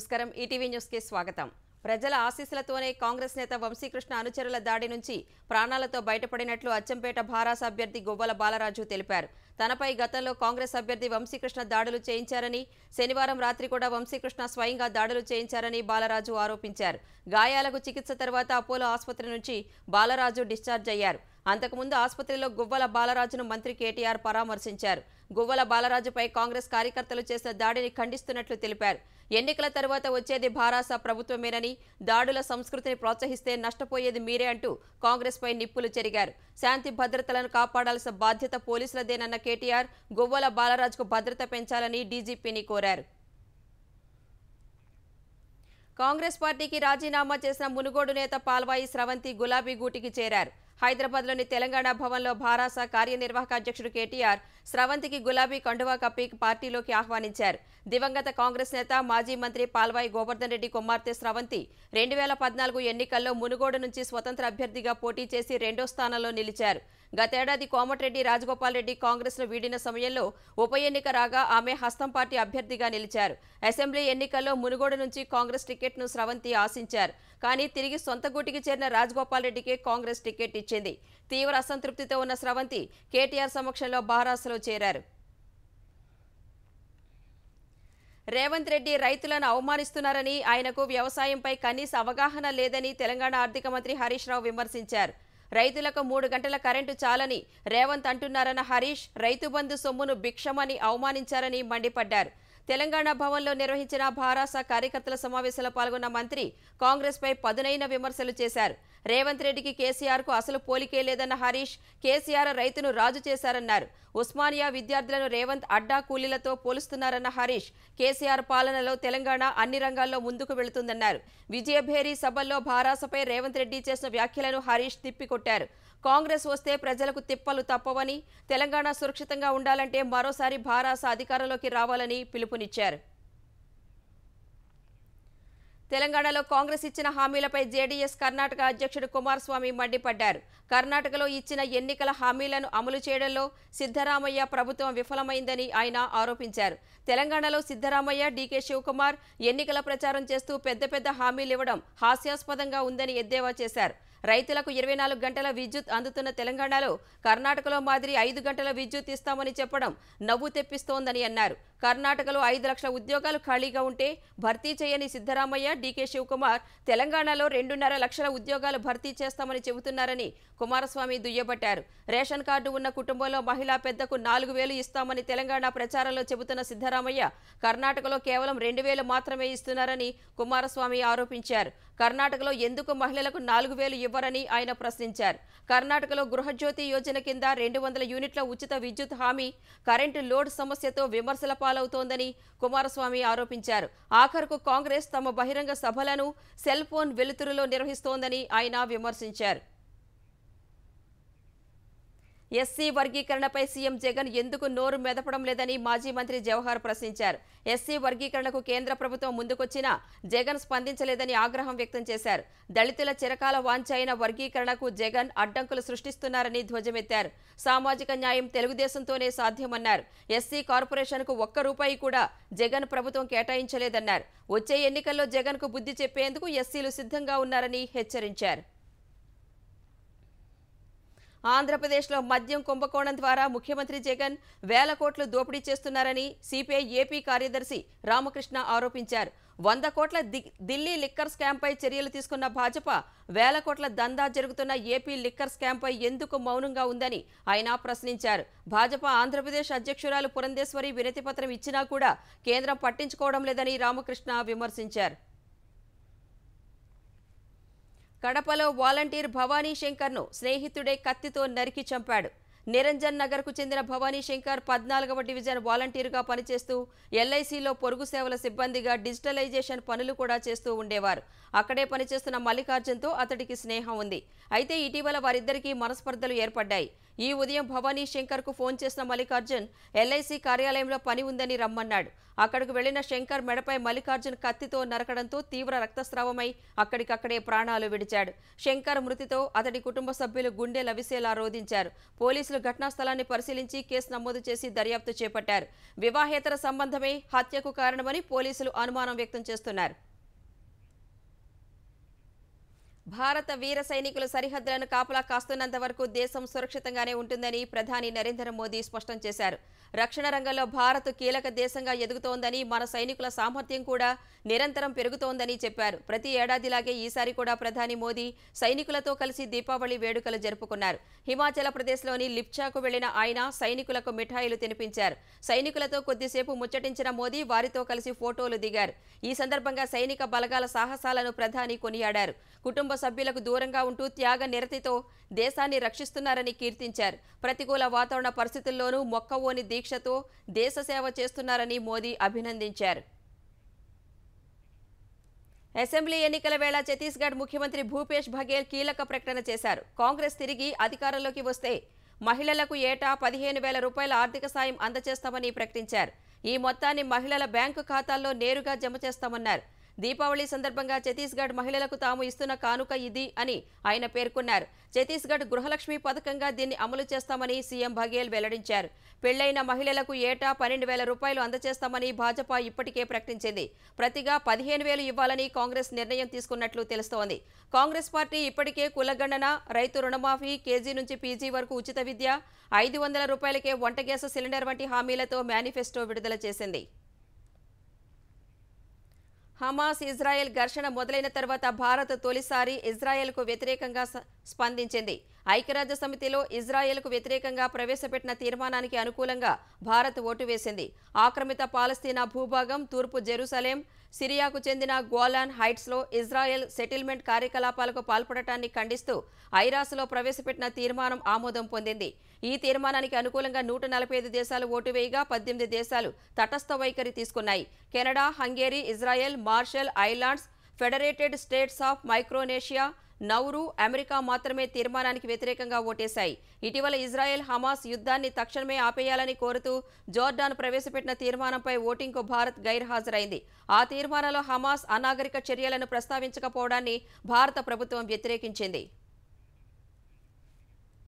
నమస్కారం ETV news కి స్వాగతం. ప్రజల ఆశీస్సులతోనే కాంగ్రెస్ నేత వంశీకృష్ణ అనుచరుల దాడి నుంచి ప్రాణాలతో బయటపడినట్లు అచ్చంపేట భారాస అభ్యర్థి గువ్వల బాలరాజు తెలిపారు. తనపై గతంలో కాంగ్రెస్ అభ్యర్థి వంశీకృష్ణ దాడులు చేయించారని, శనివారం రాత్రి కూడా వంశీకృష్ణ స్వయంగా దాడులు చేయించారని బాలరాజు ఆరోపించారు. గాయాలకు చికిత్స తర్వాత అపోలో ఆసుపత్రి నుంచి బాలరాజు డిశ్చార్జ్ అయ్యారు. అంతకుముందు ఆసుపత్రిలో గువ్వల బాలరాజును మంత్రి కేటీఆర్ పరామర్శించారు. గువ్వల బాలరాజుపై కాంగ్రెస్ కార్యకర్తలు చేసిన దాడిని ఖండిస్తున్నట్లు తెలిపారు. ఎన్నికల తర్వాత వచ్చేది భారాస ప్రభుత్వమేనని, దాడుల సంస్కృతిని ప్రోత్సహిస్తే నష్టపోయేది మీరే అంటూ కాంగ్రెస్ పై నిప్పులు చెరిగారు. శాంతి భద్రతలను కాపాడాల్సిన బాధ్యత పోలీసులదేనన్న కేటీఆర్ గువ్వల బాలరాజుకు భద్రత పెంచాలని డీజీపీని కోరారు. కాంగ్రెస్ పార్టీకి రాజీనామా చేసిన మునుగోడు నేత పాల్వాయి స్రవంతి గులాబీ గూటికి చేరారు. హైదరాబాద్లోని తెలంగాణ భవన్లో భారాస కార్యనిర్వాహక అధ్యక్షుడు కేటీఆర్ స్రవంతికి గులాబీ కండువా కప్పి పార్టీలోకి ఆహ్వానించారు. దివంగత కాంగ్రెస్ నేత మాజీ మంత్రి పాల్వాయి గోవర్ధన్ రెడ్డి కుమార్తె స్రవంతి 2014 ఎన్నికల్లో మునుగోడు నుంచి స్వతంత్ర అభ్యర్థిగా పోటీ చేసి 2వ స్థానంలో నిలిచారు. గతేడాది కోమటిరెడ్డి రాజగోపాల్ రెడ్డి కాంగ్రెస్ను వీడిన సమయంలో ఉప ఎన్నిక రాగా ఆమె హస్తం పార్టీ అభ్యర్థిగా నిలిచారు. అసెంబ్లీ ఎన్నికల్లో మునుగోడు నుంచి కాంగ్రెస్ టికెట్ను స్రవంతి ఆశించారు. కానీ తిరిగి సొంత గూటికి చేరిన రాజగోపాల్ రెడ్డికే కాంగ్రెస్ టికెట్ ఇచ్చింది. తీవ్ర అసంతృప్తితో ఉన్న స్రవంతి కేటీఆర్ సమక్షంలో భారాసలో చేరారు. రేవంత్ రెడ్డి రైతులను అవమానిస్తున్నారని, ఆయనకు వ్యవసాయంపై కనీస అవగాహన లేదని తెలంగాణ ఆర్థిక మంత్రి హరీష్ రావు విమర్శించారు. రైతులకు 3 గంటల కరెంటు చాలని రేవంత్ అంటున్నారన్న హరీష్, రైతు బంధు సొమ్మును భిక్షమని అవమానించారని మండిపడ్డారు. తెలంగాణ భవన్లో నిర్వహించిన భారాస కార్యకర్తల సమావేశంలో పాల్గొన్న మంత్రి కాంగ్రెస్ పై పదునైన విమర్శలు చేశారు. రేవంత్ రెడ్డికి కేసీఆర్ కు అసలు పోలికే లేదన్న హరీష్, కేసీఆర్ రైతును రాజు చేశారన్నారు. ఉస్మానియా విద్యార్థులను రేవంత్ అడ్డా కూలీలతో పోలుస్తున్నారన్న హరీష్, కేసీఆర్ పాలనలో తెలంగాణ అన్ని రంగాల్లో ముందుకు వెళుతుందన్నారు. విజయభేరి సభల్లో భారాసపై రేవంత్ రెడ్డి చేసిన వ్యాఖ్యలను హరీష్ తిప్పికొట్టారు. కాంగ్రెస్ వస్తే ప్రజలకు తిప్పలు తప్పవని, తెలంగాణ సురక్షితంగా ఉండాలంటే మరోసారి భారాస అధికారంలోకి రావాలని పిలుపునిచ్చారు. తెలంగాణలో కాంగ్రెస్ ఇచ్చిన హామీలపై జేడీఎస్ కర్ణాటక అధ్యక్షుడు కుమారస్వామి మండిపడ్డారు. కర్ణాటకలో ఇచ్చిన ఎన్నికల హామీలను అమలు చేయడంలో సిద్ధరామయ్య ప్రభుత్వం విఫలమైందని ఆయన ఆరోపించారు. తెలంగాణలో సిద్ధరామయ్య, డీకే శివకుమార్ ఎన్నికల ప్రచారం చేస్తూ పెద్ద హామీలు ఇవ్వడం హాస్యాస్పదంగా ఉందని ఎద్దేవా చేశారు. రైతులకు 24 గంటల విద్యుత్ అందుతున్న తెలంగాణలో కర్ణాటకలో మాదిరి 5 గంటల విద్యుత్ ఇస్తామని చెప్పడం నవ్వు తెప్పిస్తోందని అన్నారు. కర్ణాటకలో 5 లక్షల ఉద్యోగాలు ఖాళీగా ఉంటే భర్తీ చేయని సిద్ధరామయ్య, డీకే శివకుమార్ తెలంగాణలో 2.5 లక్షల ఉద్యోగాలు భర్తీ చేస్తామని చెబుతున్నారని కుమారస్వామి దుయ్యబట్టారు. రేషన్ కార్డు ఉన్న కుటుంబంలో మహిళా పెద్దకు 4,000 ఇస్తామని తెలంగాణ ప్రచారంలో చెబుతున్న సిద్ధరామయ్య, కర్ణాటకలో కేవలం 2,000 మాత్రమే ఇస్తున్నారని కుమారస్వామి ఆరోపించారు. కర్ణాటకలో ఎందుకు మహిళలకు 4,000 ఇవ్వరని ఆయన ప్రశ్నించారు. కర్ణాటకలో గృహజ్యోతి యోజన కింద 200 యూనిట్ల ఉచిత విద్యుత్ హామీ కరెంటు లోడ్ సమస్యతో విమర్శల పాలవుతోందని కుమారస్వామి ఆరోపించారు. ఆఖరుకు కాంగ్రెస్ తమ బహిరంగ సభలను సెల్ ఫోన్ వెలుతురులో నిర్వహిస్తోందని ఆయన విమర్శించారు. ఎస్సీ వర్గీకరణపై సీఎం జగన్ ఎందుకు నోరు మెదపడం లేదని మాజీ మంత్రి జవహర్ ప్రశ్నించారు. ఎస్సీ వర్గీకరణకు కేంద్ర ప్రభుత్వం ముందుకొచ్చినా జగన్ స్పందించలేదని ఆగ్రహం వ్యక్తం చేశారు. దళితుల చిరకాల వాంఛ అయిన వర్గీకరణకు జగన్ అడ్డంకులు సృష్టిస్తున్నారని ధ్వజమెత్తారు. సామాజిక న్యాయం తెలుగుదేశంతోనే సాధ్యమన్నారు. ఎస్సీ కార్పొరేషన్కు ₹1 కూడా జగన్ ప్రభుత్వం కేటాయించలేదన్నారు. వచ్చే ఎన్నికల్లో జగన్కు బుద్ధి చెప్పేందుకు ఎస్సీలు సిద్ధంగా ఉన్నారని హెచ్చరించారు. ఆంధ్రప్రదేశ్లో మద్యం కుంభకోణం ద్వారా ముఖ్యమంత్రి జగన్ వేల కోట్లు దోపిడీ చేస్తున్నారని సిపిఐ ఏపీ కార్యదర్శి రామకృష్ణ ఆరోపించారు. 100 కోట్ల ఢిల్లీ లిక్కర్ స్కామ్పై చర్యలు తీసుకున్న భాజపా వేల కోట్ల దందా జరుగుతున్న ఏపీ లిక్కర్ స్కామ్పై ఎందుకు మౌనంగా ఉందని ఆయన ప్రశ్నించారు. భాజపా ఆంధ్రప్రదేశ్ అధ్యక్షురాలు పురంధేశ్వరి వినతిపత్రం ఇచ్చినా కూడా కేంద్రం పట్టించుకోవడం లేదని రామకృష్ణ విమర్శించారు. కడపలో వాలంటీర్ భవానీ శంకర్ను స్నేహితుడే కత్తితో నరికి చంపాడు. నిరంజన్ నగర్కు చెందిన భవానీ శంకర్ 14వ డివిజన్ వాలంటీర్గా పనిచేస్తూ ఎల్ఐసిలో పొరుగు సేవల సిబ్బందిగా డిజిటలైజేషన్ పనులు కూడా చేస్తూ ఉండేవారు. అక్కడే పనిచేస్తున్న మల్లికార్జున్తో అతడికి స్నేహం ఉంది. అయితే ఇటీవల వారిద్దరికీ మనస్పర్ధలు ఏర్పడ్డాయి. ఈ ఉదయం భవానీ శంకర్కు ఫోన్ చేసిన మల్లికార్జున్ ఎల్ఐసి కార్యాలయంలో పని ఉందని రమ్మన్నాడు. అక్కడకు వెళ్లిన శంకర్ మెడపై మల్లికార్జున్ కత్తితో నరకడంతో తీవ్ర రక్తస్రావమై అక్కడికక్కడే ప్రాణాలు విడిచాడు. శంకర్ మృతితో అతడి కుటుంబ సభ్యులు గుండె లవిసేలా రోధించారు. పోలీసులు ఘటనా స్థలాన్ని పరిశీలించి కేసు నమోదు చేసి దర్యాప్తు చేపట్టారు. వివాహేతర సంబంధమే హత్యకు కారణమని పోలీసులు అనుమానం వ్యక్తం చేస్తున్నారు. భారత వీర సైనికులు సరిహద్దులను కాపలా కాస్తున్నంత వరకు దేశం సురక్షితంగానే ఉంటుందని ప్రధాని నరేంద్ర మోదీ స్పష్టం చేశారు. రక్షణ రంగంలో భారత్ కీలక దేశంగా ఎదుగుతోందని, మన సైనికుల సామర్థ్యం కూడా నిరంతరం పెరుగుతోందని చెప్పారు. ప్రతి ఏడాదిలాగే ఈసారి కూడా ప్రధాని మోదీ సైనికులతో కలిసి దీపావళి వేడుకలు జరుపుకున్నారు. హిమాచల్ ప్రదేశ్లోని లిప్చాకు వెళ్లిన ఆయన సైనికులకు మిఠాయిలు తినిపించారు. సైనికులతో కొద్దిసేపు ముచ్చటించిన మోదీ వారితో కలిసి ఫోటోలు దిగారు. ఈ సందర్భంగా సైనిక బలగాల సాహసాలను ప్రధాని కొనియాడారు. కుటుంబ సభ్యులకు దూరంగా ఉంటూ త్యాగ నిరతితో దేశాన్ని రక్షిస్తున్నారని కీర్తించారు. ప్రతికూల వాతావరణ పరిస్థితుల్లోనూ మొక్కవోని దీక్షతో దేశ సేవ చేస్తున్నారని మోదీ అభినందించారు. అసెంబ్లీ ఎన్నికల వేళ ఛత్తీస్గఢ్ ముఖ్యమంత్రి భూపేష్ బఘేల్ కీలక ప్రకటన చేశారు. కాంగ్రెస్ తిరిగి అధికారంలోకి వస్తే మహిళలకు ఏటా 15,000 రూపాయల ఆర్థిక సాయం అందజేస్తామని ప్రకటించారు. ఈ మొత్తాన్ని మహిళల బ్యాంకు ఖాతాల్లో నేరుగా జమ చేస్తామన్నారు. దీపావళి సందర్భంగా ఛత్తీస్గఢ్ మహిళలకు తాము ఇస్తున్న కానుక ఇది అని ఆయన పేర్కొన్నారు. ఛత్తీస్గఢ్ గృహలక్ష్మి పథకంగా దీన్ని అమలు చేస్తామని సీఎం బఘేల్ వెల్లడించారు. పెళ్లైన మహిళలకు ఏటా 12,000 రూపాయలు అందజేస్తామని భాజపా ఇప్పటికే ప్రకటించింది. ప్రతిగా 15,000 ఇవ్వాలని కాంగ్రెస్ నిర్ణయం తీసుకున్నట్లు తెలుస్తోంది. కాంగ్రెస్ పార్టీ ఇప్పటికే కులగణన, రైతు రుణమాఫీ, కేజీ నుంచి పీజీ వరకు ఉచిత విద్య, 500 రూపాయలకే వంట గ్యాస్ సిలిండర్ వంటి హామీలతో మేనిఫెస్టో విడుదల చేసింది. హమాస్ ఇజ్రాయెల్ ఘర్షణ మొదలైన తర్వాత భారత్ తొలిసారి ఇజ్రాయెల్కు వ్యతిరేకంగా స్పందించింది. ఐక్యరాజ్య సమితిలో ఇజ్రాయెల్కు వ్యతిరేకంగా ప్రవేశపెట్టిన తీర్మానానికి అనుకూలంగా భారత్ ఓటు వేసింది. ఆక్రమిత పాలస్తీనా భూభాగం, తూర్పు జెరూసలేం, సిరియాకు చెందిన గోలాన్ హైట్స్లో ఇజ్రాయెల్ సెటిల్మెంట్ కార్యకలాపాలకు పాల్పడటాన్ని ఖండిస్తూ ఐరాస్లో ప్రవేశపెట్టిన తీర్మానం ఆమోదం పొందింది. ఈ తీర్మానానికి అనుకూలంగా 145 దేశాలు ఓటు వేయగా 18 దేశాలు తటస్థ వైఖరి తీసుకున్నాయి. Canada, Hungary, Israel, Marshall Islands, Federated States of Micronesia, Nauru, America మాత్రమే తీర్మానానికి వ్యతిరేకంగా ఓటేశాయి. ఇటీవల ఇజ్రాయెల్ హమాస్ యుద్ధాన్ని తక్షణమే ఆపేయాలని కోరుతూ జోర్డాన్ ప్రవేశపెట్టిన తీర్మానంపై ఓటింగ్కు భారత్ గైర్హాజరైంది. ఆ తీర్మానంలో హమాస్ అనాగరిక చర్యలను ప్రస్తావించకపోవడాన్ని భారత ప్రభుత్వం వ్యతిరేకించింది.